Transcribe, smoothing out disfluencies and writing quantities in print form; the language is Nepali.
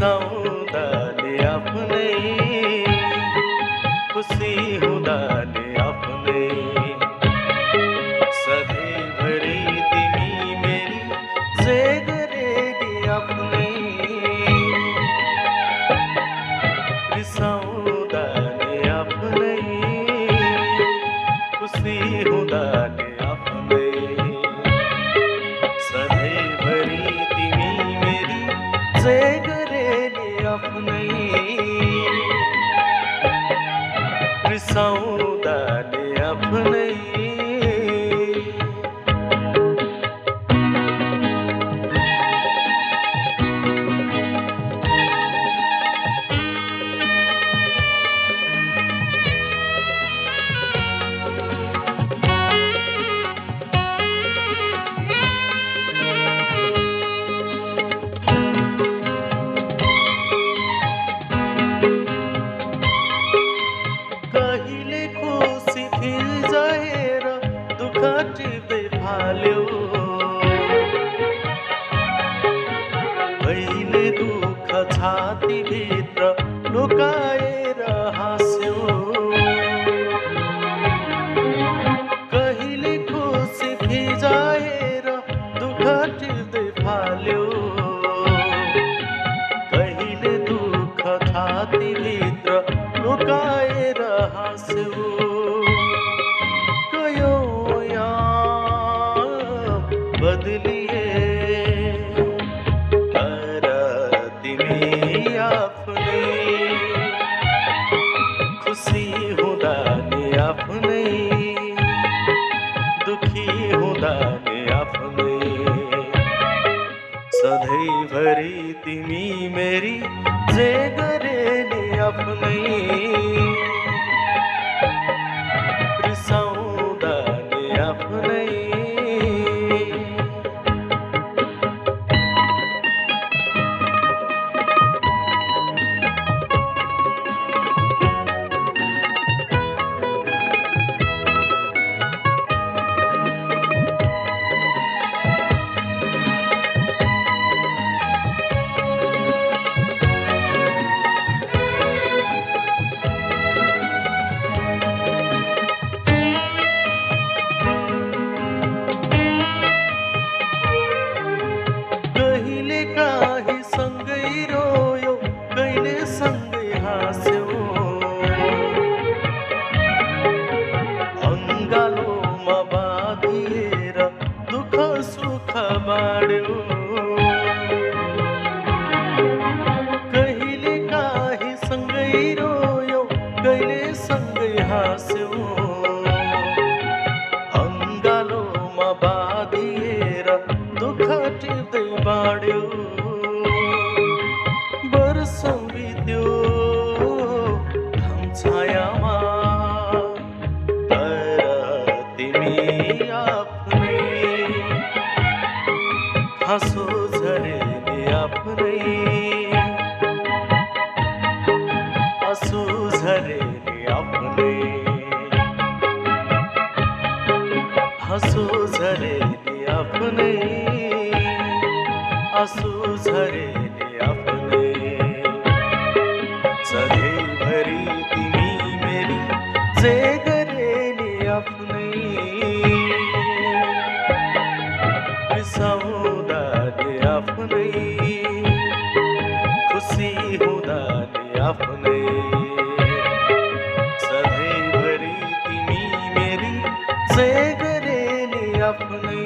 रिसाउँदाले आफ्नै, खुसी हुँदाले आफ्नै, सधैँभरि तिमी मेरी जे गरे नि आफ्नै, रिसाउँदाले आफ्नै, खुसी हुँदाले आफ्नै, सधैँभरि तिमी मेरी जे गरे नि आफ्नै, रिसाउँदाले आफ्नै। कहिले खुसी फिल्जाएर दुःख टिप्दै फाल्यो, कहिले दुःख छातीभित्र लुकाएर हाँस्यो, कहिले खुसी फिल्जाएर दुःख टिप्दै फाल्यो, कहिले दुःख छातीभित्र लुकाएर हाँस्यो, कयो याम बदलिए तर तिमी आफ्नै, खुसी हुँदाले आफ्नै, दुखी हुँदाले आफ्नै, सधैँभरि तिमी मेरी जे गरे नि आफ्नै, रिसाउँदाले आफ्नै। कहिले काहीँ सँगै रोयो, कहिले सँगै हाँस्यो, अङ्गालोमा बाँधिएर दुःख सुख बाँड्यो, कहिले काहीँ सँगै रोयो, कहिले सँगै हाँस्यो, अङ्गालोमा बाँधिएर दुःख टिप्दै बाँड्यो, वर्षौँ बित्यो घाम छायामा तर तिमी आफ्नै, हाँसो झरे नि आफ्नै, आँसु झरे नि आफ्नै, हाँसो झरे नि आफ्नै, आँसु झरे नि आफ्नै, सधैँभरि तिमी मेरी जे गरे नि आफ्नै, रिसाउँदाले आफ्नै, खुसी हुँदाले आफ्नै, सधैँभरि तिमी मेरी जे गरे नि आफ्नै।